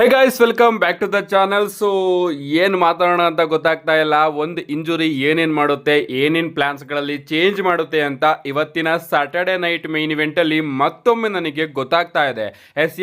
High guys, welcome back to the channel. So ಏನು ಮಾತಾಡೋಣ ಅಂತ ಗೊತ್ತಾಗ್ತಾ ಇಲ್ಲ. ಒಂದು ಇಂಜುರಿ ಏನೇನು ಮಾಡುತ್ತೆ, ಏನೇನು ಪ್ಲಾನ್ಸ್ಗಳಲ್ಲಿ ಚೇಂಜ್ ಮಾಡುತ್ತೆ ಅಂತ ಇವತ್ತಿನ ಸ್ಯಾಟರ್ಡೆ ನೈಟ್ ಮೈನ್ ಇವೆಂಟಲ್ಲಿ ಮತ್ತೊಮ್ಮೆ ನನಗೆ ಗೊತ್ತಾಗ್ತಾ ಇದೆ.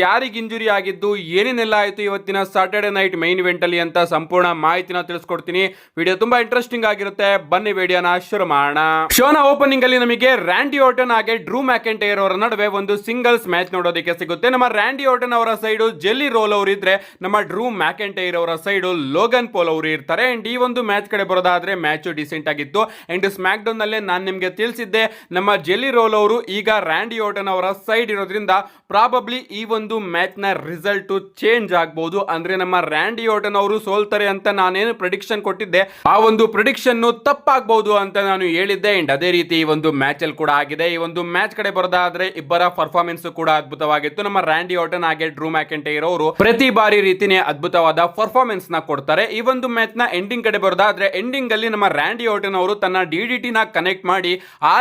ಯಾರಿಗೆ ಇಂಜುರಿ ಆಗಿದ್ದು, ಏನೇನೆಲ್ಲ ಆಯಿತು ಇವತ್ತಿನ ಸ್ಯಾಟರ್ಡೆ ನೈಟ್ ಮೈನ್ ಇವೆಂಟಲ್ಲಿ ಅಂತ ಸಂಪೂರ್ಣ ಮಾಹಿತಿನ ತಿಳಿಸ್ಕೊಡ್ತೀನಿ. ವಿಡಿಯೋ ತುಂಬಾ ಇಂಟ್ರೆಸ್ಟಿಂಗ್ ಆಗಿರುತ್ತೆ. ಬನ್ನಿ ವಿಡಿಯೋನ ಶುರು ಮಾಡೋಣ. ಶೋನ ಓಪನಿಂಗ್ ಅಲ್ಲಿ ನಮಗೆ ರ್ಯಾಂಡಿ ಆರ್ಟನ್ ಹಾಗೆ ಡ್ರೂ ಮ್ಯಾಕೆಂಟೈರ್ ಅವರ ನಡುವೆ ಒಂದು ಸಿಂಗಲ್ಸ್ ಮ್ಯಾಚ್ ನೋಡೋದಕ್ಕೆ ಸಿಗುತ್ತೆ. ನಮ್ಮ ರ್ಯಾಂಡಿ ಆರ್ಟನ್ ಅವರ ಸೈಡು ಜೆಲ್ಲಿ ರೋಲ್ ಅವರು ಇದ್ರೆ, ನಮ್ಮ ಡ್ರೂ ಮ್ಯಾಕೆಂಟೈರ್ ಅವರ ಸೈಡ್ ಲೋಗನ್ ಪೋಲ್ ಅವರು ಇರ್ತಾರೆ. ಅಂಡ್ ಈ ಒಂದು ಮ್ಯಾಚ್ ಕಡೆ ಬರೋದಾದ್ರೆ ಮ್ಯಾಚ್ ಡಿಸೆಂಟ್ ಆಗಿತ್ತು. ಅಂಡ್ ಸ್ಮ್ಯಾಕ್ ಡೌನ್ ನಲ್ಲೇ ನಾನು ನಿಮಗೆ ತಿಳಿಸಿದ್ದೆ, ನಮ್ಮ ಜೆಲ್ಲಿ ರೋಲ್ ಅವರು ಈಗ ರ್ಯಾಂಡಿ ಆರ್ಟನ್ ಅವರ ಸೈಡ್ ಇರೋದ್ರಿಂದ ಪ್ರಾಬಬ್ಲಿ ಈ ಒಂದು ಮ್ಯಾಚ್ ನ ರಿಸಲ್ಟ್ ಚೇಂಜ್ ಆಗಬಹುದು. ಅಂದ್ರೆ ನಮ್ಮ ರ್ಯಾಂಡಿ ಆರ್ಟನ್ ಅವರು ಸೋಲ್ತಾರೆ ಅಂತ ನಾನೇನು ಪ್ರಿಡಿಕ್ಷನ್ ಕೊಟ್ಟಿದ್ದೆ, ಆ ಒಂದು ಪ್ರಿಡಿಕ್ಷನ್ ತಪ್ಪಾಗಬಹುದು ಅಂತ ನಾನು ಹೇಳಿದ್ದೆ. ಅಂಡ್ ಅದೇ ರೀತಿ ಈ ಒಂದು ಮ್ಯಾಚ್ ಅಲ್ಲಿ ಕೂಡ ಆಗಿದೆ. ಈ ಒಂದು ಮ್ಯಾಚ್ ಕಡೆ ಬರೋದಾದ್ರೆ ಇಬ್ಬರ ಪರ್ಫಾರ್ಮೆನ್ಸ್ ಕೂಡ ಅದ್ಭುತವಾಗಿತ್ತು. ನಮ್ಮ ರ್ಯಾಂಡಿ ಆರ್ಟನ್ ಹಾಗೆ ಡ್ರೂ ಮ್ಯಾಕೆಂಟೈರ್ ಅವರು ಪ್ರತಿ ಬಾರಿ ರೀತಿನೇ ಅದ್ಭುತವಾದ ಪರ್ಫಾರ್ಮೆನ್ಸ್ ನ ಕೊಡ್ತಾರೆ. ಈ ಒಂದು ಮ್ಯಾಚ್ ನ ಎಂಡಿಂಗ್ ಕಡೆ ಬರೋದಾದ್ರೆ ಎಂಡಿಂಗ್ ಅಲ್ಲಿ ನಮ್ಮ ರ್ಯಾಂಡಿ ಆರ್ಟನ್ ಅವರು ತನ್ನ ಡಿಡಿಟಿ ನ ಕನೆಕ್ಟ್ ಮಾಡಿ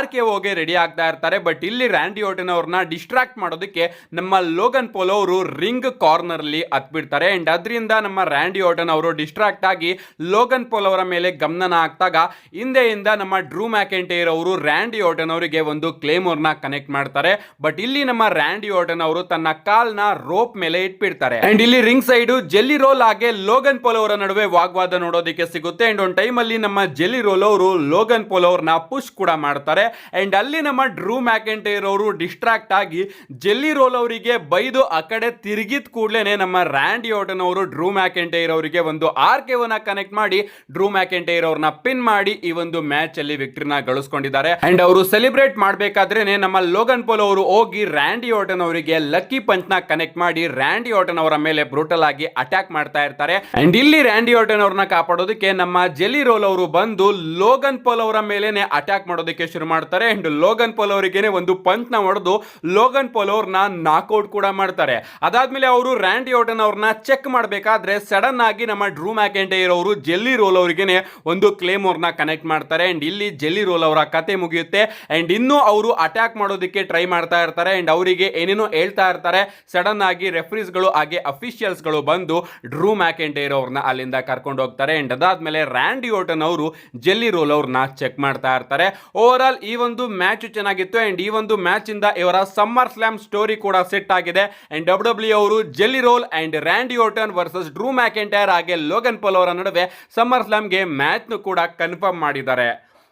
RKO ಗೆ ರೆಡಿ ಆಗ್ತಾ ಇರ್ತಾರೆ. ಬಟ್ ಇಲ್ಲಿ ರ್ಯಾಂಡಿ ಆರ್ಟನ್ ಅವ್ರನ್ನ ಡಿಸ್ಟ್ರಾಕ್ಟ್ ಮಾಡೋದಕ್ಕೆ ನಮ್ಮ ಲೋಗನ್ ಪೋಲ್ ಅವರು ರಿಂಗ್ ಕಾರ್ನರ್ ಅಲ್ಲಿ ಹತ್ಬಿಡ್ತಾರೆ. ಅಂಡ್ ಅದರಿಂದ ನಮ್ಮ ರ್ಯಾಂಡಿ ಆರ್ಟನ್ ಅವರು ಡಿಸ್ಟ್ರಾಕ್ಟ್ ಆಗಿ ಲೋಗನ್ ಪೋಲ್ ಅವರ ಮೇಲೆ ಗಮನ ಹಾಕ್ತಾಗ ಹಿಂದೆಯಿಂದ ನಮ್ಮ ಡ್ರೂ ಮ್ಯಾಕೆಂಟೈರ್ ಅವರು ರ್ಯಾಂಡಿ ಆರ್ಟನ್ ಅವರಿಗೆ ಒಂದು ಕ್ಲೇಮೋರ್ ನ ಕನೆಕ್ಟ್ ಮಾಡ್ತಾರೆ. ಬಟ್ ಇಲ್ಲಿ ನಮ್ಮ ರ್ಯಾಂಡಿ ಆರ್ಟನ್ ಅವರು ತನ್ನ ಕಾಲ್ನ ರೋಪ್ ಮೇಲೆ ಇಟ್ಬಿಡ್ತಾರೆ. ಅಂಡ್ ಇಲ್ಲಿ ರಿಂಗ್ ಸೈಡ್ ಜೆಲ್ಲಿ ರೋಲ್ ಹಾಗೆ ಲೋಗನ್ ಪೋಲ್ ಅವರ ನಡುವೆ ವಾಗ್ವಾದ ನೋಡೋದಕ್ಕೆ ಸಿಗುತ್ತೆ. ಅಂಡ್ ಒಂದು ಟೈಮ್ ಅಲ್ಲಿ ನಮ್ಮ ಜೆಲ್ಲಿ ರೋಲ್ ಅವರು ಲೋಗನ್ ಪೋಲ್ ಅವ್ರನ್ನ ಪುಷ್ ಕೂಡ ಮಾಡ್ತಾರೆ. ಅಂಡ್ ಅಲ್ಲಿ ನಮ್ಮ ಡ್ರೂ ಮ್ಯಾಕೆಂಟೈರ್ ಅವರು ಡಿಸ್ಟ್ರಾಕ್ಟ್ ಆಗಿ ಜೆಲ್ಲಿ ರೋಲ್ ಅವರಿಗೆ ಬೈದು ಆ ಕಡೆ ತಿರುಗಿದ ಕೂಡಲೇ ನಮ್ಮ ರ್ಯಾಂಡಿ ಆರ್ಟನ್ ಅವರು ಡ್ರೂ ಮ್ಯಾಕೆಂಟೈರ್ ಅವರಿಗೆ ಒಂದು RKO ನ ಕನೆಕ್ಟ್ ಮಾಡಿ ಡ್ರೂ ಮ್ಯಾಕೆಂಟೈರ್ ಅವ್ರನ್ನ ಪಿನ್ ಮಾಡಿ ಈ ಒಂದು ಮ್ಯಾಚ್ ಅಲ್ಲಿ ವಿಕ್ಟರಿನ ಗಳಿಸ್ಕೊಂಡಿದ್ದಾರೆ. ಅಂಡ್ ಅವರು ಸೆಲೆಬ್ರೇಟ್ ಮಾಡಬೇಕಾದ್ರೆ ನಮ್ಮ ಲೋಗನ್ ಪೋಲ್ ಅವರು ಹೋಗಿ ರ್ಯಾಂಡಿ ಆರ್ಟನ್ ಅವರಿಗೆ ಲಕ್ಕಿ ಪಂಚ್ ನ ಕನೆಕ್ಟ್ ಮಾಡಿ ರ್ಯಾಂಡಿ ಆರ್ಟನ್ ಅವರ ಮೇಲೆ ಬ್ರೂಟಲ್ ಆಗಿ ಅಟ್ಯಾಕ್ ಮಾಡ್ತಾ ಇರ್ತಾರೆ. ಅಂಡ್ ಇಲ್ಲಿ ರ್ಯಾಂಡಿ ಆರ್ಟನ್ ಅವ್ರನ್ನ ಕಾಪಾಡೋದಕ್ಕೆ ನಮ್ಮ ಜೆಲ್ಲಿ ರೋಲ್ ಅವರು ಬಂದು ಲೋಗನ್ ಪೋಲ್ ಅವರ ಮೇಲೆನೆ ಅಟ್ಯಾಕ್ ಮಾಡೋದಕ್ಕೆ ಶುರು ಮಾಡ್ತಾರೆ. ಅಂಡ್ ಲೋಗನ್ ಪೋಲ್ ಅವರಿಗೆ ಒಂದು ಪಂಚ್ ನ ಹೊಡೆದು ಲೋಗನ್ ಪೋಲ್ ಅವ್ರನ್ನ ನಾಕ್ಔಟ್ ಕೂಡ ಮಾಡ್ತಾರೆ. ಅದಾದ್ಮೇಲೆ ಅವರು ರ್ಯಾಂಡಿ ಆರ್ಟನ್ ಅವ್ರನ್ನ ಚೆಕ್ ಮಾಡಬೇಕಾದ್ರೆ ಸಡನ್ ಆಗಿ ನಮ್ಮ ಡ್ರೂ ಮ್ಯಾಕೆಂಟೈರ್ ಅವರು ಜೆಲ್ಲಿ ರೋಲ್ ಅವರಿಗೆ ಒಂದು ಕ್ಲೇಮೋರ್ ನ ಕನೆಕ್ಟ್ ಮಾಡ್ತಾರೆ. ಅಂಡ್ ಇಲ್ಲಿ ಜೆಲ್ಲಿ ರೋಲ್ ಅವರ ಕತೆ ಮುಗಿಯುತ್ತೆ. ಅಂಡ್ ಇನ್ನು ಅವರು ಅಟ್ಯಾಕ್ ಮಾಡೋದಕ್ಕೆ ಟ್ರೈ ಮಾಡ್ತಾ ಇರ್ತಾರೆ. ಅಂಡ್ ಅವರಿಗೆ ಏನೇನೋ ಹೇಳ್ತಾ ಇರ್ತಾರೆ. ಸಡನ್ ಆಗಿ ರೆಫ್ರೀಸ್ ಗಳು ಹಾಗೆ ಅಫಿಷಿಯಲ್ಸ್ ಗಳು ಬಂದು ಡ್ರೂ ಮ್ಯಾಕೆಂಟೈರ್ ಅವ್ರನ್ನ ಅಲ್ಲಿಂದ ಕರ್ಕೊಂಡು ಹೋಗ್ತಾರೆ. ಅಂಡ್ ಅದಾದ್ಮೇಲೆ ರ್ಯಾಂಡಿ ಆರ್ಟನ್ ಅವರು ಜೆಲ್ಲಿ ರೋಲ್ ಅವ್ರನ್ನ ಚೆಕ್ ಮಾಡ್ತಾ ಇರ್ತಾರೆ. ಓವರ್ ಆಲ್ ಈ ಒಂದು ಮ್ಯಾಚ್ ಚೆನ್ನಾಗಿತ್ತು. ಅಂಡ್ ಈ ಒಂದು ಮ್ಯಾಚ್ ಇಂದ ಇವರ ಸಮ್ಮರ್ ಸ್ಲಾಮ್ ಸ್ಟೋರಿ ಕೂಡ ಸೆಟ್ ಆಗಿದೆ. ಅಂಡ್ WWE ಅವರು Jelly Roll and Randy Orton versus Drew McIntyre ಹಾಗೆ ಲೋಗನ್ ಪೋಲ್ ಅವರ ನಡುವೆ ಸಮ್ಮರ್ ಸ್ಲಾಮ್ಗೆ ಮ್ಯಾಚ್ ಕೂಡ ಕನ್ಫರ್ಮ್ ಮಾಡಿದ್ದಾರೆ.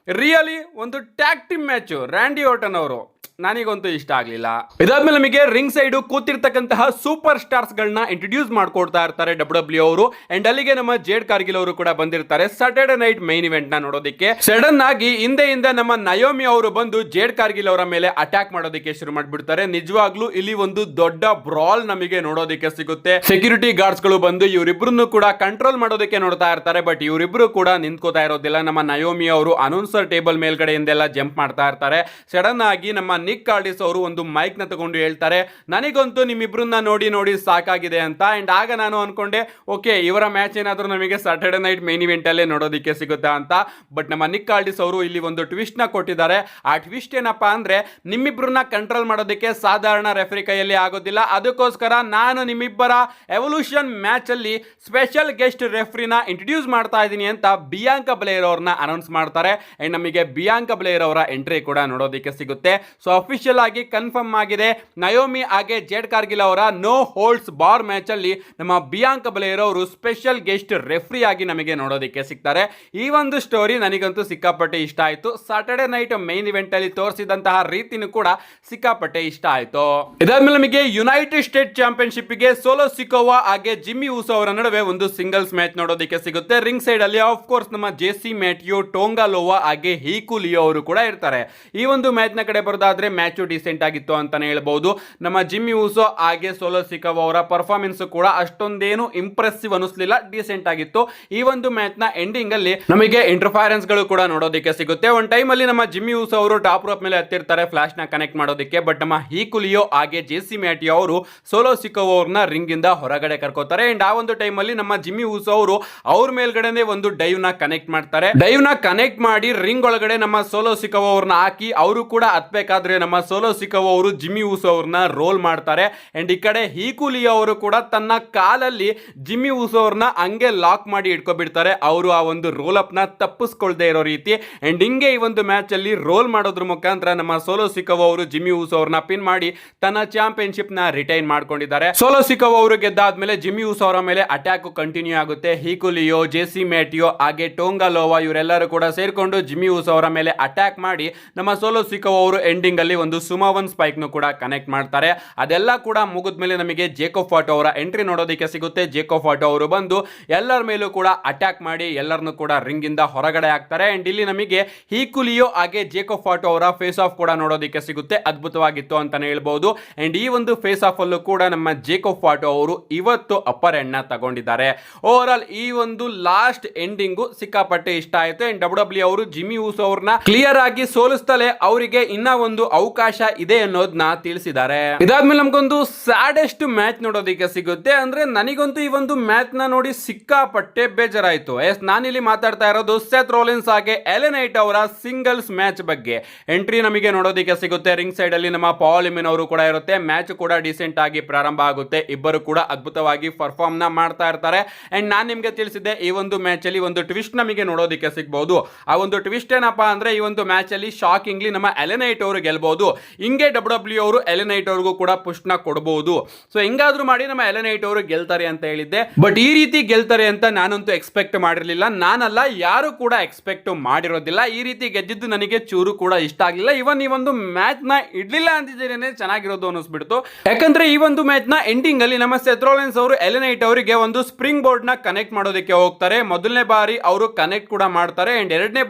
ರಿಯಲಿ ಒಂದು tag team match. Randy Orton ಅವರು ನನಗಂತೂ ಇಷ್ಟ ಆಗಲಿಲ್ಲ. ಇದಾದ್ಮೇಲೆ ನಮಗೆ ರಿಂಗ್ ಸೈಡ್ ಕೂತಿರ್ತಕ್ಕಂತಹ ಸೂಪರ್ ಸ್ಟಾರ್ಸ್ ಗಳನ್ನ ಇಂಟ್ರೊಡ್ಯೂಸ್ ಮಾಡ್ಕೊಡ್ತಾ ಇರ್ತಾರೆ WWE ಅವರು. ಅಂಡ್ ಅಲ್ಲಿಗೆ ನಮ್ಮ ಜೇಡ್ ಕಾರ್ಗಿಲ್ ಅವರು ಕೂಡ ಬಂದಿರ್ತಾರೆ ಸ್ಯಾಟರ್ಡೆ ನೈಟ್ ಮೈನ್ ಇವೆಂಟ್ ನ ನೋಡೋದಕ್ಕೆ. ಸಡನ್ ಆಗಿ ಹಿಂದೆಯಿಂದ ನಮ್ಮ ನಯೋಮಿ ಅವರು ಬಂದು ಜೇಡ್ ಕಾರ್ಗಿಲ್ ಅವರ ಮೇಲೆ ಅಟ್ಯಾಕ್ ಮಾಡೋದಕ್ಕೆ ಶುರು ಮಾಡ್ಬಿಡ್ತಾರೆ. ನಿಜವಾಗ್ಲೂ ಇಲ್ಲಿ ಒಂದು ದೊಡ್ಡ ಬ್ರಾಲ್ ನಮಗೆ ನೋಡೋದಕ್ಕೆ ಸಿಗುತ್ತೆ. ಸೆಕ್ಯೂರಿಟಿ ಗಾರ್ಡ್ಸ್ ಗಳು ಬಂದು ಇವರಿಬ್ರು ಕೂಡ ಕಂಟ್ರೋಲ್ ಮಾಡೋದಕ್ಕೆ ನೋಡ್ತಾ ಇರ್ತಾರೆ. ಬಟ್ ಇವರಿಬ್ರು ಕೂಡ ನಿಂತ್ಕೋತಾ ಇರೋದಿಲ್ಲ. ನಮ್ಮ ನಯೋಮಿ ಅವರು ಅನೌನ್ಸರ್ ಟೇಬಲ್ ಮೇಲ್ಗಡೆಯಿಂದೆಲ್ಲ ಜಂಪ್ ಮಾಡ್ತಾ ಇರ್ತಾರೆ. ಸಡನ್ ಆಗಿ ನಮ್ಮ ನಿಕ್ ಕಾರ್ಡಿಸ್ ಅವರು ಒಂದು ಮೈಕ್ ನ ತಗೊಂಡು ಹೇಳ್ತಾರೆ, ನನಗಂತೂ ನಿಮ್ಮಿಬ್ರನ್ನ ನೋಡಿ ನೋಡಿ ಸಾಕಾಗಿದೆ ಅಂತ. ಅಂಡ್ ಆಗ ನಾನು ಅನ್ಕೊಂಡೆ, ಓಕೆ ಇವರ ಮ್ಯಾಚ್ ಏನಾದ್ರೂ ನಮಗೆ ಸ್ಯಾಟರ್ಡೆ ನೈಟ್ ಮೈನ್ ಇವೆಂಟ್ ಅಲ್ಲೇ ನೋಡೋದಕ್ಕೆ ಸಿಗುತ್ತಾ ಅಂತ. ಬಟ್ ನಮ್ಮ ನಿಕ್ ಕಾರ್ಡಿಸ್ ಅವರು ಇಲ್ಲಿ ಒಂದು ಟ್ವಿಸ್ಟ್ ನ ಕೊಟ್ಟಿದ್ದಾರೆ. ಆ ಟ್ವಿಸ್ಟ್ ಏನಪ್ಪಾ ಅಂದ್ರೆ, ನಿಮ್ಮಿಬ್ರನ್ನ ಕಂಟ್ರೋಲ್ ಮಾಡೋದಕ್ಕೆ ಸಾಧಾರಣ ರೆಫರಿ ಕೈಯಲ್ಲಿ ಆಗೋದಿಲ್ಲ. ಅದಕ್ಕೋಸ್ಕರ ನಾನು ನಿಮ್ಮಿಬ್ಬರ ಎವಲ್ಯೂಷನ್ ಮ್ಯಾಚ್ ಅಲ್ಲಿ ಸ್ಪೆಷಲ್ ಗೆಸ್ಟ್ ರೆಫರಿನ ಇಂಟ್ರೊಡ್ಯೂಸ್ ಮಾಡ್ತಾ ಇದ್ದೀನಿ ಅಂತ ಬಿಯಾಂಕಾ ಬ್ಲೇರ್ ಅವ್ರನ್ನ ಅನೌನ್ಸ್ ಮಾಡ್ತಾರೆ. ಅಂಡ್ ನಮಗೆ ಬಿಯಾಂಕಾ ಬ್ಲೇರ್ ಅವರ ಎಂಟ್ರಿ ಕೂಡ ನೋಡೋದಕ್ಕೆ ಸಿಗುತ್ತೆ. ಸೊ ಅಫಿಷಿಯಲ್ ಆಗಿ ಕನ್ಫರ್ಮ್ ಆಗಿದೆ, ನಯೋಮಿ ಹಾಗೆ ಜೆಡ್ ಕಾರ್ಗಿಲ್ ಅವರ ನೋ ಹೋಲ್ಡ್ಸ್ ಬಾರ್ ಮ್ಯಾಚ್ ಅಲ್ಲಿ ನಮ್ಮ ಬಿಯಾಂಕಾ ಬ್ಲೇರ್ ಅವರು ಸ್ಪೆಷಲ್ ಗೆಸ್ಟ್ ರೆಫ್ರಿ ಆಗಿ ನಮಗೆ ನೋಡೋದಕ್ಕೆ ಸಿಗ್ತಾರೆ. ಈ ಒಂದು ಸ್ಟೋರಿ ನನಗಂತೂ ಸಿಕ್ಕಾಪಟ್ಟೆ ಇಷ್ಟ ಆಯ್ತು. ಸ್ಯಾಟರ್ಡೆ ನೈಟ್ ಮೈನ್ ಇವೆಂಟ್ ಅಲ್ಲಿ ತೋರಿಸಿದಂತಹ ರೀತಿನೂ ಕೂಡ ಸಿಕ್ಕಾಪಟ್ಟೆ ಇಷ್ಟ ಆಯ್ತು. ಇದಾದ್ಮೇಲೆ ನಮಗೆ ಯುನೈಟೆಡ್ ಸ್ಟೇಟ್ ಚಾಂಪಿಯನ್ಶಿಪ್ ಗೆ ಸೋಲೋ ಸಿಕೋವಾ ಹಾಗೆ ಜಿಮ್ಮಿ ಊಸೋ ಅವರ ನಡುವೆ ಒಂದು ಸಿಂಗಲ್ಸ್ ಮ್ಯಾಚ್ ನೋಡೋದಕ್ಕೆ ಸಿಗುತ್ತೆ. ರಿಂಗ್ ಸೈಡ್ ಅಲ್ಲಿ ಆಫ್ ಕೋರ್ಸ್ ನಮ್ಮ ಜೆಸಿ ಮ್ಯಾಟ್ಯೂ, ಟೋಂಗಾ ಲೋವಾ ಹಾಗೆ ಹೀಕು ಲಿಯೋ ಅವರು ಕೂಡ ಇರ್ತಾರೆ. ಈ ಒಂದು ಮ್ಯಾಚ್ ನ ಕಡೆ ಬರೋದಾದ್ರೆ ಮ್ಯಾಚ್ ಡಿಸೆಂಟ್ ಆಗಿತ್ತು ಅಂತಾನೆ ಹೇಳ್ಬಹುದು. ನಮ್ಮ ಜಿಮ್ಮಿ ಊಸೋ ಹಾಗೆ ಸೋಲೋ ಸಿಕೋವಾ ಅವರ ಪರ್ಫಾರ್ಮೆನ್ಸ್ ಕೂಡ ಅಷ್ಟೊಂದೇನು ಇಂಪ್ರೆಸಿವ್ ಅನಿಸಲಿಲ್ಲ, ಡೀಸೆಂಟ್ ಆಗಿತ್ತು. ಈ ಒಂದು ಮ್ಯಾಚ್ ನ ಎಂಡಿಂಗ್ ಅಲ್ಲಿ ನಮಗೆ ಇಂಟರ್ಫರೆನ್ಸ್ ಗಳು ಕೂಡ ನೋಡೋದಕ್ಕೆ ಸಿಗುತ್ತೆ. ಒಂದು ಟೈಮ್ ಅಲ್ಲಿ ನಮ್ಮ ಜಿಮ್ಮಿ ಊಸೋ ಅವರು ಟಾಪ್ ರೋಪ್ ಮೇಲೆ ಹತ್ತಿರ್ತಾರೆ ಫ್ಲಾಶ್ ನ ಕನೆಕ್ಟ್ ಮಾಡೋದಕ್ಕೆ. ಬಟ್ ನಮ್ಮ ಹೀಕು ಲಿಯೋ ಹಾಗೆ ಜೆಸಿ ಮ್ಯಾಟಿಯೋ ಅವರು ಸೋಲೋ ಸಿಕೋವಾ ಅವ್ರನ್ನ ರಿಂಗ್ ಇಂದ ಹೊರಗಡೆ ಕರ್ಕೋತಾರೆ. ಅಂಡ್ ಆ ಒಂದು ಟೈಮ್ ಅಲ್ಲಿ ನಮ್ಮ ಜಿಮ್ಮಿ ಊಸೋ ಅವರು ಅವ್ರ ಮೇಲ್ಗಡೆ ಒಂದು ಡೈವ್ ನ ಕನೆಕ್ಟ್ ಮಾಡ್ತಾರೆ. ಡೈವ್ ನ ಕನೆಕ್ಟ್ ಮಾಡಿ ರಿಂಗ್ ಒಳಗಡೆ ನಮ್ಮ ಸೋಲೋ ಸಿಕೋವಾ ಅವ್ರನ್ನ ಹಾಕಿ ಅವರು ಕೂಡ ಹತ್ಬೇಕಾದ್ರೆ ನಮ್ಮ ಸೋಲೋ ಸಿಕವಾ ಅವರು ಜಿಮ್ಮಿ ಊಸೋ ಅವ್ರನ್ನ ರೋಲ್ ಮಾಡ್ತಾರೆ. ಅಂಡ್ ಈ ಕಡೆ ಹೀಕುಲಿಯೋ ಅವರು ಕೂಡ ತನ್ನ ಕಾಲಲ್ಲಿ ಜಿಮ್ಮಿ ಊಸೋ ಅವ್ರನ್ನ ಹಂಗೆ ಲಾಕ್ ಮಾಡಿ ಇಟ್ಕೊಬಿಡ್ತಾರೆ, ಅವರು ಆ ಒಂದು ರೋಲ್ ಅಪ್ ನ ತಪ್ಪಿಸ್ಕೊಳ್ದೆ ಇರೋ ರೀತಿ. ಅಂಡ್ ಹಿಂಗೆ ಈ ಒಂದು ಮ್ಯಾಚ್ ಅಲ್ಲಿ ರೋಲ್ ಮಾಡೋದ್ರ ಮುಖಾಂತರ ನಮ್ಮ ಸೋಲೋ ಸಿಕವಾ ಅವರು ಜಿಮ್ಮಿ ಊಸೋ ಅವ್ರನ್ನ ಪಿನ್ ಮಾಡಿ ತನ್ನ ಚಾಂಪಿಯನ್ಶಿಪ್ ನ ರಿಟೈನ್ ಮಾಡ್ಕೊಂಡಿದ್ದಾರೆ. ಸೋಲೋ ಸಿಕವಾ ಅವರು ಗೆದ್ದಾದ್ಮೇಲೆ ಜಿಮ್ಮಿ ಊಸೋ ಅವರ ಮೇಲೆ ಅಟ್ಯಾಕ್ ಕಂಟಿನ್ಯೂ ಆಗುತ್ತೆ. ಹೀಕುಲಿಯೋ, ಜೆಸಿ ಮ್ಯಾಟಿಯೋ ಹಾಗೆ ಟೋಂಗಾಲೋವಾ ಇವರೆಲ್ಲರೂ ಕೂಡ ಸೇರ್ಕೊಂಡು ಜಿಮ್ಮಿ ಊಸೋ ಅವರ ಮೇಲೆ ಅಟ್ಯಾಕ್ ಮಾಡಿ ನಮ್ಮ ಸೋಲೋ ಸಿಕವಾ ಅವರು ಎಂಡಿಂಗ್ ಅಲ್ಲಿ ಒಂದು ಸುಮಾವನ್ ಸ್ಪೈಕ್ ನು ಕೂಡ ಕನೆಕ್ಟ್ ಮಾಡ್ತಾರೆ. ಅದೆಲ್ಲ ಕೂಡ ಮುಗಿದ್ಮೇಲೆ ನಮಗೆ ಜೇಕೋಬ್ ಫಾಟೋ ಅವರ ಎಂಟ್ರಿ ನೋಡೋದಕ್ಕೆ ಸಿಗುತ್ತೆ. ಜೇಕೋಬ್ ಫಾಟೋ ಅವರು ಬಂದು ಎಲ್ಲರ ಮೇಲೂ ಕೂಡ ಅಟ್ಯಾಕ್ ಮಾಡಿ ಎಲ್ಲರನ್ನು ಕೂಡ ರಿಂಗ್ ಇಂದ ಹೊರಗಡೆ ಹಾಕ್ತಾರೆ. ಅಂಡ್ ಇಲ್ಲಿ ನಮಗೆ ಹೀಕುಲಿಯೋ ಹಾಗೆ ಜೇಕೋಬ್ ಫಾಟೋ ಅವರ ಫೇಸ್ ಆಫ್ ಕೂಡ ನೋಡೋದಕ್ಕೆ ಸಿಗುತ್ತೆ. ಅದ್ಭುತವಾಗಿತ್ತು ಅಂತಾನೆ ಹೇಳ್ಬಹುದು. ಅಂಡ್ ಈ ಒಂದು ಫೇಸ್ ಆಫ್ ಅಲ್ಲೂ ಕೂಡ ನಮ್ಮ ಜೇಕೋಬ್ ಫಾಟೋ ಅವರು ಇವತ್ತು ಅಪ್ಪರ್ ಎಂಡ್ ನ ತಗೊಂಡಿದ್ದಾರೆ. ಓವರ್ ಆಲ್ ಈ ಒಂದು ಲಾಸ್ಟ್ ಎಂಡಿಂಗು ಸಿಕ್ಕಾಪಟ್ಟೆ ಇಷ್ಟ ಆಯ್ತು. ಅಂಡ್ ಡಬ್ಲ್ಯೂ ಅವರು ಜಿಮ್ಮಿ ಊಸೋ ಅವ್ರನ್ನ ಕ್ಲಿಯರ್ ಆಗಿ ಸೋಲಿಸ್ತಲೇ ಅವರಿಗೆ ಇನ್ನ ಒಂದು ಅವಕಾಶ ಇದೆ ಅನ್ನೋದನ್ನ ತಿಳಿಸಿದ್ದಾರೆ. ಇದಾದ್ಮೇಲೆ ನಮಗೊಂದು ಸ್ಯಾಡೆಸ್ಟ್ ಮ್ಯಾಚ್ ನೋಡೋದಕ್ಕೆ ಸಿಗುತ್ತೆ. ಅಂದ್ರೆ ನನಗಂತೂ ಈ ಒಂದು ಮ್ಯಾಚ್ ನ ನೋಡಿ ಸಿಕ್ಕಾಪಟ್ಟೆ ಬೇಜಾರಾಯ್ತು. ನಾನಿಲ್ಲಿ ಮಾತಾಡ್ತಾ ಇರೋದು ಸೆತ್ ರೋಲಿನ್ಸ್ ಹಾಗೆ ಎಲೆ ನೈಟ್ ಅವರ ಸಿಂಗಲ್ಸ್ ಮ್ಯಾಚ್ ಬಗ್ಗೆ. ಎಂಟ್ರಿ ನಮಗೆ ನೋಡೋದಕ್ಕೆ ಸಿಗುತ್ತೆ. ರಿಂಗ್ ಸೈಡ್ ಅಲ್ಲಿ ನಮ್ಮ ಪಾಲ್ ಎಮಿನ್ ಅವರು ಕೂಡ ಇರುತ್ತೆ. ಮ್ಯಾಚ್ ಕೂಡ ಡಿಸೆಂಟ್ ಆಗಿ ಪ್ರಾರಂಭ ಆಗುತ್ತೆ. ಇಬ್ಬರು ಕೂಡ ಅದ್ಭುತವಾಗಿ ಪರ್ಫಾರ್ಮ್ ನ ಮಾಡ್ತಾ ಇರ್ತಾರೆ. ಅಂಡ್ ನಾನು ನಿಮ್ಗೆ ತಿಳಿಸಿದ್ದೆ ಈ ಒಂದು ಮ್ಯಾಚ್ ಅಲ್ಲಿ ಒಂದು ಟ್ವಿಸ್ಟ್ ನಮಗೆ ನೋಡೋದಕ್ಕೆ ಸಿಗಬಹುದು. ಆ ಒಂದು ಟ್ವಿಸ್ಟ್ ಏನಪ್ಪಾ ಅಂದ್ರೆ ಈ ಒಂದು ಮ್ಯಾಚ್ ಅಲ್ಲಿ ಶಾಕಿಂಗ್ಲಿ ನಮ್ಮ ಎಲೆ ನೈಟ್ ಅವರು ಗೆಲ್ಬಹುದು. ಹಿಂಗೆ ಡಬ್ಲ್ಯೂ ಅವರು ಎಲೆ ನೈಟ್ ಅವ್ರಿಗೂ ಕೂಡ ಪುಷ್ ನ ಕೊಡಬಹುದು. ಸೊ ಹಿಂಗಾದ್ರೂ ಮಾಡಿ ನಮ್ಮ ಎಲೆ ನೈಟ್ ಅವರು ಗೆಲ್ತಾರೆ ಅಂತ ಹೇಳಿದ್ದೆ. ಬಟ್ ಈ ರೀತಿ ಗೆಲ್ತಾರೆ ಅಂತ ನಾನಂತೂ ಎಕ್ಸ್ಪೆಕ್ಟ್ ಮಾಡಿರಲಿಲ್ಲ. ನಾನಲ್ಲ, ಯಾರು ಕೂಡ ಎಕ್ಸ್ಪೆಕ್ಟ್ ಮಾಡಿರೋದಿಲ್ಲ. ಈ ರೀತಿ ಗೆದ್ದಿದ್ದು ನನಗೆ ಚೂರು ಕೂಡ ಇಷ್ಟ ಆಗಲಿಲ್ಲ. ಇವನ್ ಈ ಒಂದು ಮ್ಯಾಚ್ ನ ಇಡ್ಲಿಲ್ಲ ಅಂತಿದ್ದೇನೆ ಚೆನ್ನಾಗಿರೋದು ಅನಿಸ್ಬಿಡ್ತು. ಯಾಕಂದ್ರೆ ಈ ಒಂದು ಮ್ಯಾಚ್ ನ ಎಂಡಿಂಗ್ ಅಲ್ಲಿ ನಮ್ಮ ಸೆತ್ ರೋಲಿನ್ಸ್ ಅವರು ಎಲೆ ನೈಟ್ ಅವರಿಗೆ ಒಂದು ಸ್ಪ್ರಿಂಗ್ ಬೋರ್ಡ್ ನ ಕನೆಕ್ಟ್ ಮಾಡೋದಕ್ಕೆ ಹೋಗ್ತಾರೆ. ಮೊದಲನೇ ಬಾರಿ ಅವರು ಕನೆಕ್ಟ್ ಕೂಡ ಮಾಡ್ತಾರೆ. ಅಂಡ್ ಎರಡನೇ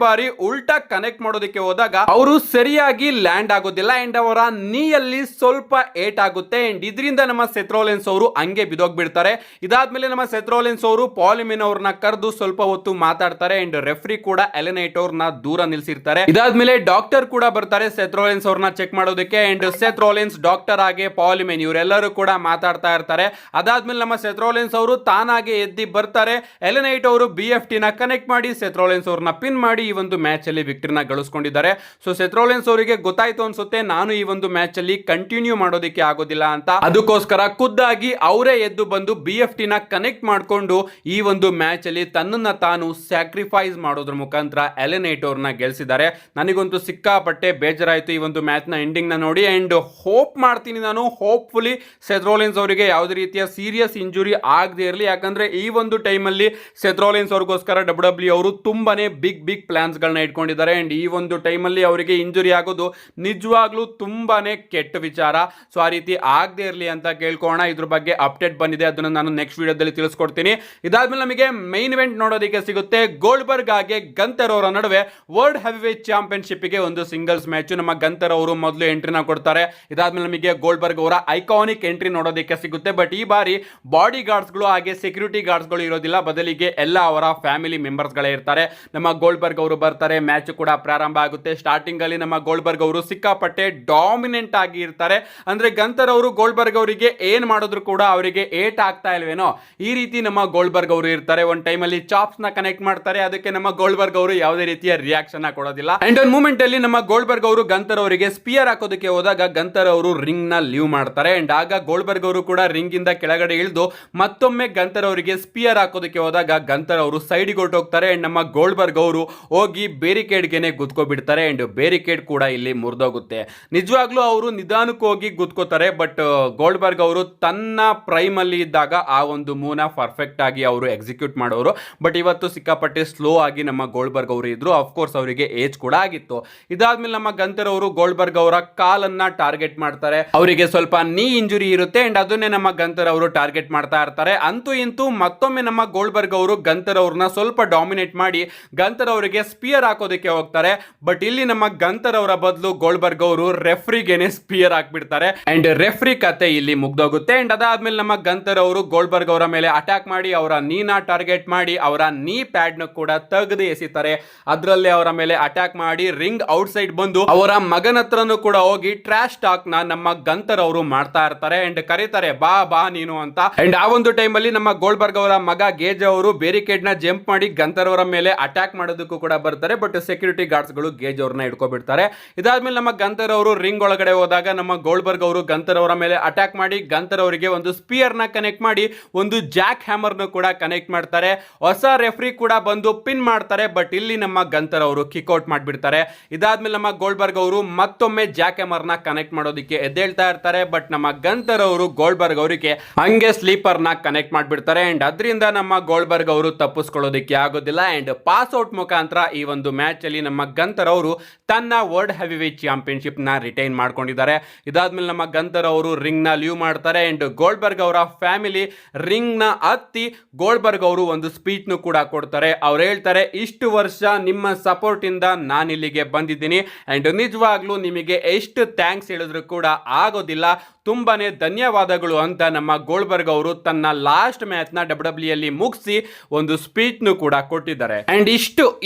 ಬಾರಿ ಉಲ್ಟಾ ಕನೆಕ್ಟ್ ಮಾಡೋದಕ್ಕೆ ಹೋದಾಗ ಅವರು ಸರಿಯಾಗಿ ಲ್ಯಾಂಡ್ ಆಗೋದಿಲ್ಲ. ಅಂಡ್ ಅವರ ನೀಯಲ್ಲಿ ಸ್ವಲ್ಪ ಏಟ್ ಆಗುತ್ತೆ. ಅಂಡ್ ಇದರಿಂದ ನಮ್ಮ ಸೆತ್ ರೋಲಿನ್ಸ್ ಅವರು ಹಂಗೆ ಬಿದ್ದೋಗ್ಬಿಡ್ತಾರೆ. ಇದಾದ್ಮೇಲೆ ನಮ್ಮ ಸೆತ್ ರೋಲಿನ್ಸ್ ಅವರು ಪಾಲ್ ಎಮಿನ್ ಅವ್ರನ್ನ ಕರೆದು ಸ್ವಲ್ಪ ಹೊತ್ತು ಮಾತಾಡ್ತಾರೆ. ಅಂಡ್ ರೆಫ್ರಿ ಕೂಡ ಎಲೆ ನೈಟ್ ಅವ್ರನ್ನ ದೂರ ನಿಲ್ಸಿರ್ತಾರೆ. ಇದಾದ್ಮೇಲೆ ಡಾಕ್ಟರ್ ಕೂಡ ಬರ್ತಾರೆ ಸೆತ್ ರೋಲಿನ್ಸ್ ಅವ್ರನ್ನ ಚೆಕ್ ಮಾಡೋದಕ್ಕೆ. ಅಂಡ್ ಸೆತ್ ರೋಲಿನ್ಸ್, ಡಾಕ್ಟರ್ ಹಾಗೆ ಪಾಲ್ ಎಮಿನ್ ಇವರೆಲ್ಲರೂ ಕೂಡ ಮಾತಾಡ್ತಾ ಇರ್ತಾರೆ. ಅದಾದ್ಮೇಲೆ ನಮ್ಮ ಸೆತ್ ರೋಲಿನ್ಸ್ ಅವರು ತಾನಾಗೆ ಎದ್ದಿ ಬರ್ತಾರೆ. ಎಲೆ ನೈಟ್ ಅವರು BFT ನ ಕನೆಕ್ಟ್ ಮಾಡಿ ಸೆತ್ ರೋಲಿನ್ಸ್ ಅವ್ರನ್ನ ಪಿನ್ ಮಾಡಿ ಈ ಒಂದು ಮ್ಯಾಚ್ ಅಲ್ಲಿ ವಿಕ್ಟರಿನ ಗಳಿಸ್ಕೊಂಡಿದ್ದಾರೆ. ಸೊ ಸೆತ್ ರೋಲಿನ್ಸ್ ಅವರಿಗೆ ಗೊತ್ತಾಯ್ತು ಅನ್ಸುತ್ತೆ ನಾನು ಈ ಒಂದು ಮ್ಯಾಚ್ ಅಲ್ಲಿ ಕಂಟಿನ್ಯೂ ಮಾಡೋದಕ್ಕೆ ಆಗೋದಿಲ್ಲ ಅಂತ. ಅದಕ್ಕೋಸ್ಕರ ಖುದ್ದಾಗಿ ಅವರೇ ಎದ್ದು ಬಂದು BFT ನ ಕನೆಕ್ಟ್ ಮಾಡಿಕೊಂಡು ಈ ಒಂದು ಮ್ಯಾಚ್ ಅಲ್ಲಿ ತನ್ನನ್ನ ತಾನು ಸ್ಯಾಕ್ರಿಫೈಸ್ ಮಾಡೋದ್ರ ಮುಖಾಂತರ ಎಲೆ ನೈಟ್ ಅವ್ರನ್ನ ಗೆಲ್ಸಿದ್ದಾರೆ. ನನಗಂತೂ ಸಿಕ್ಕಾಪಟ್ಟೆ ಬೇಜಾರಾಯ್ತು ಈ ಒಂದು ಮ್ಯಾಚ್ ನ ಎಂಡಿಂಗ್ ನ ನೋಡಿ. ಅಂಡ್ ಹೋಪ್ ಮಾಡ್ತೀನಿ ನಾನು, ಹೋಪ್ಫುಲಿ ಸೆತ್ ರೋಲಿನ್ಸ್ ಅವರಿಗೆ ಯಾವುದೇ ರೀತಿಯ ಸೀರಿಯಸ್ ಇಂಜುರಿ ಆಗದೆ ಇರಲಿ. ಯಾಕಂದ್ರೆ ಈ ಒಂದು ಟೈಮ್ ಅಲ್ಲಿ ಸೆತ್ ರೋಲಿನ್ಸ್ ಅವ್ರಿಗೋಸ್ಕರ ಡಬ್ಲ್ಯೂ ಅವರು ತುಂಬಾನೇ ಬಿಗ್ ಪ್ಲಾನ್ಸ್ ಗಳನ್ನ ಇಟ್ಕೊಂಡಿದ್ದಾರೆ. ಅಂಡ್ ಈ ಒಂದು ಟೈಮ್ ಅಲ್ಲಿ ಅವರಿಗೆ ಇಂಜುರಿ ಆಗೋದು ನಿಜವಾಗ್ಲೂ ತುಂಬಾನೇ ಕೆಟ್ಟ ವಿಚಾರ. ಸೊ ಆ ರೀತಿ ಆಗದೆ ಇರಲಿ ಅಂತ ಕೇಳ್ಕೋಣ. ಇದ್ರ ಬಗ್ಗೆ ಅಪ್ಡೇಟ್ ಬಂದಿದೆ, ಅದನ್ನ ನಾನು ನೆಕ್ಸ್ಟ್ ವಿಡಿಯೋದಲ್ಲಿ ತಿಳಿಸ್ಕೊಡ್ತೀನಿ. ಇದಾದ್ಮೇಲೆ ನಮಗೆ ಮೈನ್ ಇವೆಂಟ್ ನೋಡೋದಕ್ಕೆ ಸಿಗುತ್ತೆ. ಗೋಲ್ಡ್ಬರ್ಗ್ ಹಾಗೆ ಗಂತರ್ ಅವರ ನಡುವೆ ವರ್ಲ್ಡ್ ಹೆವಿವೇಟ್ ಚಾಂಪಿಯನ್ಶಿಪ್ ಗೆ ಒಂದು ಸಿಂಗಲ್ಸ್ ಮ್ಯಾಚ್. ನಮ್ಮ ಗಂತರ್ ಅವರು ಮೊದಲು ಎಂಟ್ರಿನ ಕೊಡ್ತಾರೆ. ಇದಾದ್ಮೇಲೆ ನಮಗೆ ಗೋಲ್ಡ್ಬರ್ಗ್ ಅವರ ಐಕಾನಿಕ್ ಎಂಟ್ರಿ ನೋಡೋದಕ್ಕೆ ಸಿಗುತ್ತೆ. ಬಟ್ ಈ ಬಾರಿ ಬಾಡಿ ಗಾರ್ಡ್ಸ್ ಗಳು ಹಾಗೆ ಸೆಕ್ಯೂರಿಟಿ ಗಾರ್ಡ್ಸ್ ಗಳು ಇರೋದಿಲ್ಲ, ಬದಲಿಗೆ ಎಲ್ಲ ಅವರ ಫ್ಯಾಮಿಲಿ ಮೆಂಬರ್ಸ್ ಗಳೇ ಇರ್ತಾರೆ. ನಮ್ಮ ಗೋಲ್ಡ್ಬರ್ಗ್ ಅವರು ಬರ್ತಾರೆ. ಮ್ಯಾಚ್ ಕೂಡ ಪ್ರಾರಂಭ ಆಗುತ್ತೆ. ಸ್ಟಾರ್ಟಿಂಗ್ ಅಲ್ಲಿ ನಮ್ಮ ಗೋಲ್ಡ್ಬರ್ಗ್ ಅವರು ಸಿಕ್ಕಾಪಟ್ಟೆ ಡಾಮಿನೆಂಟ್ ಆಗಿ ಇರ್ತಾರೆ. ಅಂದ್ರೆ ಗಂತರ್ ಅವರು ಗೋಲ್ಡ್ಬರ್ಗ್ ಅವರಿಗೆ ಏನ್ ಮಾಡಿದ್ರು ಕೂಡ ಅವರಿಗೆ ಏಟ್ ಆಗ್ತಾ ಇಲ್ವೇನೋ ಈ ರೀತಿ ನಮ್ಮ ಗೋಲ್ಡ್ಬರ್ಗ್ ಅವರು ಇರ್ತಾರೆ. ಒಂದ್ ಟೈಮ್ ಅಲ್ಲಿ ಚಾಪ್ಸ್ ನ ಕನೆಕ್ಟ್ ಮಾಡ್ತಾರೆ. ಅದಕ್ಕೆ ನಮ್ಮ ಗೋಲ್ಡ್ಬರ್ಗ್ ಅವರು ಯಾವುದೇ ರೀತಿಯ ರಿಯಾಕ್ಷನ್ ಕೊಡೋದಿಲ್ಲ. ಅಂಡ್ ಒಂದು ಮೂಮೆಂಟ್ ಅಲ್ಲಿ ನಮ್ಮ ಗೋಲ್ಡ್ಬರ್ಗ್ ಅವರು ಗಂತರ್ ಅವರಿಗೆ ಸ್ಪಿಯರ್ ಹಾಕೋದಕ್ಕೆ ಹೋದಾಗ ಗಂತರ್ ಅವರು ರಿಂಗ್ ನ ಲೀವ್ ಮಾಡ್ತಾರೆ. ಅಂಡ್ ಆಗ ಗೋಲ್ಡ್ಬರ್ಗ್ ಅವರು ಕೂಡ ರಿಂಗ್ ಇಂದ ಕೆಳಗಡೆ ಇಳಿದು ಮತ್ತೊಮ್ಮೆ ಗಂತರ್ ಅವರಿಗೆ ಸ್ಪಿಯರ್ ಹಾಕೋದಕ್ಕೆ ಹೋದಾಗ ಗಂತರ್ ಅವರು ಸೈಡ್ ಹೊರಟೋಗ್ತಾರೆ. ಅಂಡ್ ನಮ್ಮ ಗೋಲ್ಡ್ಬರ್ಗ್ ಅವರು ಹೋಗಿ ಬೇರಿಕೇಡ್ ಗೆನೆ ಗುದ್ಕೋಬಿಡ್ತಾರೆ. ಅಂಡ್ ಬೇರಿಕೇಡ್ ಕೂಡ ಇಲ್ಲಿ ಮುರಿದೋಗುತ್ತೆ. ನಿಜವಾಗ್ಲೂ ಅವರು ನಿಧಾನಕ್ಕೆ ಹೋಗಿ ಗುದ್ಕೋತಾರೆ. ಬಟ್ ಗೋಲ್ಡ್ಬರ್ಗ್ ಅವರು ತನ್ನ ಪ್ರೈಮ್ ಅಲ್ಲಿ ಇದ್ದಾಗ ಆ ಒಂದು ಮೂವ್ನ ಪರ್ಫೆಕ್ಟ್ ಆಗಿ ಅವರು ಎಕ್ಸಿಕ್ಯೂಟ್ ಮಾಡೋರು. ಬಟ್ ಇವತ್ತು ಸಿಕ್ಕಾಪಟ್ಟೆ ಸ್ಲೋ ಆಗಿ ನಮ್ಮ ಗೋಲ್ಡ್ಬರ್ಗ್ ಅವರು ಇದ್ರು. ಅಫ್ಕೋರ್ಸ್ ಅವರಿಗೆ ಏಜ್ ಕೂಡ ಆಗಿತ್ತು. ಇದಾದ್ಮೇಲೆ ನಮ್ಮ ಗಂತರ್ ಅವರು ಗೋಲ್ಡ್ಬರ್ಗ್ ಅವರ ಕಾಲನ್ನ ಟಾರ್ಗೆಟ್ ಮಾಡ್ತಾರೆ. ಅವರಿಗೆ ಸ್ವಲ್ಪ ನೀ ಇಂಜುರಿ ಇರುತ್ತೆ. ಅಂಡ್ ಅದನ್ನೇ ನಮ್ಮ ಗಂತರ್ ಅವರು ಟಾರ್ಗೆಟ್ ಮಾಡ್ತಾ ಇರ್ತಾರೆ. ಅಂತೂ ಇಂತೂ ಮತ್ತೊಮ್ಮೆ ನಮ್ಮ ಗೋಲ್ಡ್ಬರ್ಗ್ ಅವರು ಗಂತರ್ ಅವ್ರನ್ನ ಸ್ವಲ್ಪ ಡಾಮಿನೇಟ್ ಮಾಡಿ ಗಂತರ್ ಅವರಿಗೆ ಸ್ಪಿಯರ್ ಹಾಕೋದಕ್ಕೆ ಹೋಗ್ತಾರೆ. ಬಟ್ ಇಲ್ಲಿ ನಮ್ಮ ಗಂತರ್ ಅವರ ಬದಲು ಗೋಲ್ಡ್ಬರ್ಗ್ ಅವರು ರೆಫ್ರಿಗೆನೆ ಸ್ಪಿಯರ್ ಹಾಕ್ಬಿಡ್ತಾರೆ. ಅಂಡ್ ರೆಫ್ರಿ ಕತೆ ಇಲ್ಲಿ ಮುಗ್ದೋಗುತ್ತೆ. ಅಂಡ್ ಅದಾದ್ಮೇಲೆ ನಮ್ಮ ಗಂತರ್ ಅವರು ಗೋಲ್ಡ್ಬರ್ಗ್ ಅವರ ಮೇಲೆ ಅಟ್ಯಾಕ್ ಮಾಡಿ ಅವರ ನೀನ ಟಾರ್ಗೆಟ್ ಮಾಡಿ ಅವರ ನೀ ಪ್ಯಾಡ್ ನ ಕೂಡ ತೆಗೆದು ಎಸಿತಾರೆ. ಅದರಲ್ಲೇ ಅವರ ಮೇಲೆ ಅಟ್ಯಾಕ್ ಮಾಡಿ ರಿಂಗ್ ಔಟ್ ಸೈಡ್ ಬಂದು ಅವರ ಮಗನ ಹತ್ರನೂ ಕೂಡ ಹೋಗಿ ಟ್ರಾಶ್ ಟಾಕ್ ನ ನಮ್ಮ ಗಂತರ್ ಅವರು ಮಾಡ್ತಾ ಇರ್ತಾರೆ. ಅಂಡ್ ಕರೀತಾರೆ ಬಾ ಬಾ ನೀನು ಅಂತ. ಅಂಡ್ ಆ ಒಂದು ಟೈಮ್ ಅಲ್ಲಿ ನಮ್ಮ ಗೋಲ್ಡ್ಬರ್ಗ್ ಅವರ ಮಗ ಗೇಜ್ ಅವರು ಬೇರಿಕೇಡ್ ನ ಜಂಪ್ ಮಾಡಿ ಗಂತರ್ ಅವರ ಮೇಲೆ ಅಟ್ಯಾಕ್ ಮಾಡೋದಕ್ಕೂ ಕೂಡ ಬರ್ತಾರೆ. ಬಟ್ ಸೆಕ್ಯೂರಿಟಿ ಗಾರ್ಡ್ಸ್ ಗಳು ಗೇಜ್ ಅವ್ರನ್ನ ಹಿಡ್ಕೊಬಿಡ್ತಾರೆ. ಇದಾದ್ಮೇಲೆ ನಮ್ಮ ನಮ್ಮ ಗಂತರ್ ಅವರು ರಿಂಗ್ ಒಳಗಡೆ ಹೋದಾಗ ನಮ್ಮ ಗೋಲ್ಡ್ಬರ್ಗ್ ಅವರು ಗಂತರ್ ಅವರ ಮೇಲೆ ಅಟ್ಯಾಕ್ ಮಾಡಿ ಗಂತರ್ ಅವರಿಗೆ ಒಂದು ಸ್ಪಿಯರ್ ನ ಕನೆಕ್ಟ್ ಮಾಡಿ ಒಂದು ಜಾಕ್ ಹ್ಯಾಮರ್ ನ ಕೂಡ ಕನೆಕ್ಟ್ ಮಾಡ್ತಾರೆ. ಹೊಸ ರೆಫ್ರಿ ಕೂಡ ಬಂದು ಪಿನ್ ಮಾಡ್ತಾರೆ. ಬಟ್ ಇಲ್ಲಿ ನಮ್ಮ ಗಂತರ್ ಅವರು ಕಿಕ್ಔಟ್ ಮಾಡ್ಬಿಡ್ತಾರೆ. ಇದಾದ್ಮೇಲೆ ನಮ್ಮ ಗೋಲ್ಡ್ಬರ್ಗ್ ಅವರು ಮತ್ತೊಮ್ಮೆ ಜಾಕ್ ಹ್ಯಾಮರ್ ನ ಕನೆಕ್ಟ್ ಮಾಡೋದಕ್ಕೆ ಎದ್ದೇಳ್ತಾ ಇರ್ತಾರೆ. ಬಟ್ ನಮ್ಮ ಗಂತರ್ ಅವರು ಗೋಲ್ಡ್ಬರ್ಗ್ ಅವರಿಗೆ ಹಂಗೆ ಸ್ಲೀಪರ್ ನ ಕನೆಕ್ಟ್ ಮಾಡ್ಬಿಡ್ತಾರೆ. ಅಂಡ್ ಅದರಿಂದ ನಮ್ಮ ಗೋಲ್ಡ್ಬರ್ಗ್ ಅವರು ತಪ್ಪಿಸ್ಕೊಳ್ಳೋದಕ್ಕೆ ಆಗೋದಿಲ್ಲ. ಅಂಡ್ ಪಾಸ್ ಔಟ್ ಮುಖಾಂತರ ಈ ಒಂದು ಮ್ಯಾಚ್ ಅಲ್ಲಿ ನಮ್ಮ ಗಂತರ್ ಅವರು ತನ್ನ ವರ್ಲ್ಡ್ ಹೆವಿವೇಟ್ ಚಾಂಪಿಯನ್ಶಿಪ್ ನ ರಿಟೈನ್ ಮಾಡ್ಕೊಂಡಿದ್ದಾರೆ. ಇದಾದ್ಮೇಲೆ ನಮ್ಮ ಗಂತರ್ ಅವರು ರಿಂಗ್ ನ ಲೀವ್ ಮಾಡ್ತಾರೆ. ಅಂಡ್ ಗೋಲ್ಡ್ಬರ್ಗ್ ಅವರ ಫ್ಯಾಮಿಲಿ ರಿಂಗ್ ನ ಹತ್ತಿ ಗೋಲ್ಡ್ಬರ್ಗ್ ಅವರು ಒಂದು ಸ್ಪೀಚ್ ನು ಕೂಡ ಕೊಡ್ತಾರೆ. ಅವ್ರು ಹೇಳ್ತಾರೆ, ಇಷ್ಟು ವರ್ಷ ನಿಮ್ಮ ಸಪೋರ್ಟ್ ಇಂದ ನಾನು ಇಲ್ಲಿಗೆ ಬಂದಿದ್ದೀನಿ ಅಂಡ್ ನಿಜವಾಗ್ಲೂ ನಿಮಗೆ ಎಷ್ಟು ಥ್ಯಾಂಕ್ಸ್ ಹೇಳಿದ್ರು ಕೂಡ ಆಗೋದಿಲ್ಲ, ತುಂಬಾನೇ ಧನ್ಯವಾದಗಳು ಅಂತ ನಮ್ಮ ಗೋಲ್ಡ್ಬರ್ಗ್ ಅವರು ತನ್ನ ಲಾಸ್ಟ್ ಮ್ಯಾಚ್ ನ ಡಬ್ಲ್ಯೂ ಅಲ್ಲಿ ಮುಗಿಸಿ ಒಂದು ಸ್ಪೀಚ್ ನು ಕೂಡ ಕೊಟ್ಟಿದ್ದಾರೆ. ಅಂಡ್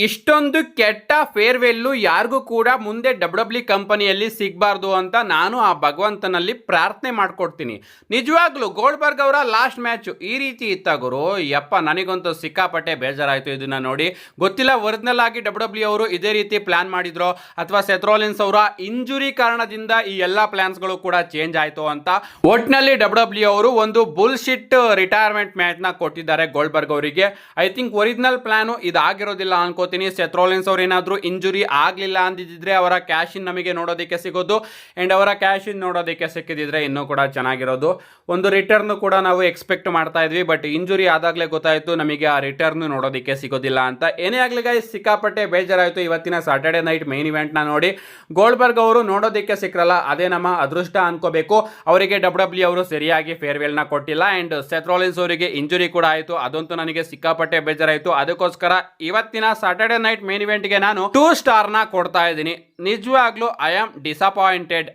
ಇಷ್ಟೊಂದು ಕೆಟ್ಟ ಫೇರ್ವೆಲ್ ಯಾರಿಗೂ ಕೂಡ ಮುಂದೆ ಡಬ್ಲ್ಯೂ ಕಂಪನಿಯಲ್ಲಿ ಸಿಗಬಾರ್ದು ಅಂತ ನಾನು ಆ ಭಗವಂತನಲ್ಲಿ ಪ್ರಾರ್ಥನೆ ಮಾಡ್ಕೊಡ್ತೀನಿ. ನಿಜವಾಗ್ಲೂ ಗೋಲ್ಡ್ಬರ್ಗ್ ಅವರ ಲಾಸ್ಟ್ ಮ್ಯಾಚ್ ಈ ರೀತಿ ಇತ್ತಾಗುರು ಯಪ್ಪ, ನನಗಂತೂ ಸಿಕ್ಕಾಪಟ್ಟೆ ಬೇಜಾರಾಯ್ತು ಇದನ್ನ ನೋಡಿ. ಗೊತ್ತಿಲ್ಲ ಒರಿಜಿನಲ್ ಆಗಿ ಡಬ್ಲ್ಯೂ ಅವರು ಇದೇ ರೀತಿ ಪ್ಲಾನ್ ಮಾಡಿದ್ರು ಅಥವಾ ಸೆತ್ ರೋಲಿನ್ಸ್ ಅವರ ಇಂಜುರಿ ಕಾರಣದಿಂದ ಈ ಎಲ್ಲಾ ಪ್ಲಾನ್ಸ್ ಗಳು ಕೂಡ ಚೇಂಜ್ ಆಯ್ತು ಅಂತ. ಒಟ್ನಲ್ಲಿ ಡಬ್ಲ್ಯೂ ಅವರು ಒಂದು ಬುಲ್ಶಿಟ್ ರಿಟೈರ್ಮೆಂಟ್ ಮ್ಯಾಚ್ ನ ಕೊಟ್ಟಿದ್ದಾರೆ ಗೋಲ್ಡ್ಬರ್ಗ್ ಅವರಿಗೆ. ಐ ಥಿಂಕ್ ಒರಿಜಿನಲ್ ಪ್ಲಾನ್ ಇದಾಗಿರೋದಿಲ್ಲ ಅನ್ಕೋತೀನಿ. ಸೆತ್ ರೋಲಿನ್ಸ್ ಅವ್ರು ಏನಾದ್ರು ಇಂಜುರಿ ಆಗ್ಲಿಲ್ಲ ಅಂದಿದ್ರೆ ಅವರ ಕ್ಯಾಶ್ ಇನ್ ನಮಗೆ ನೋಡೋದಕ್ಕೆ ಸಿಗೋದು. ಅಂಡ್ ಅವರ ಕ್ಯಾಶ್ ಇನ್ ನೋಡೋದಕ್ಕೆ ಸಿಕ್ಕಿದ್ರೆ ಇನ್ನೂ ಕೂಡ ಚೆನ್ನಾಗಿರೋದು. ಒಂದು ರಿಟರ್ನ್ ಕೂಡ ನಾವು ಎಕ್ಸ್ಪೆಕ್ಟ್ ಮಾಡ್ತಾ ಇದ್ವಿ. ಬಟ್ ಇಂಜುರಿ ಆದಾಗಲೇ ಗೊತ್ತಾಯ್ತು ನಮಗೆ ಆ ರಿಟರ್ನ್ ನೋಡೋದಕ್ಕೆ ಸಿಗೋದಿಲ್ಲ ಅಂತ. ಏನೇ ಆಗ್ಲಿ ಗೈಸ್, ಸಿಕ್ಕಾಪಟ್ಟೆ ಬೇಜಾರಾಯ್ತು ಇವತ್ತಿನ ಸಾಟರ್ಡೆ ನೈಟ್ ಮೈನ್ ಇವೆಂಟ್ ನ ನೋಡಿ. ಗೋಲ್ಡ್ಬರ್ಗ್ ಅವರು ನೋಡೋದಕ್ಕೆ ಸಿಕ್ಕರಲ್ಲ, ಅದೇ ನಮ್ಮ ಅದೃಷ್ಟ ಅನ್ಕೋಬೇಕು. ಅವರಿಗೆ ಡಬ್ಲ್ಯೂ ಅವರು ಸರಿಯಾಗಿ ಫೇರ್ವೆಲ್ ನ ಕೊಟ್ಟಿಲ್ಲ. ಅಂಡ್ ಸೆತ್ ರೋಲಿನ್ಸ್ ಅವರಿಗೆ ಇಂಜುರಿ ಕೂಡ ಆಯಿತು, ಅದಂತೂ ನನಗೆ ಸಿಕ್ಕಾಪಟ್ಟೆ ಬೇಜಾರಾಯಿತು. ಅದಕ್ಕೋಸ್ಕರ ಇವತ್ತಿನ ಸಾಟರ್ಡೆ ನೈಟ್ ಮೇನ್ ಇವೆಂಟ್ ಗೆ ನಾನು 2 ಸ್ಟಾರ್ ನ ಕೊಡ್ತಾ ಇದ್ದೀನಿ. ನಿಜವಾಗ್ಲೂ ಐ ಆಮ್ ಡಿಸಪಾಯಿಂಟೆಡ್.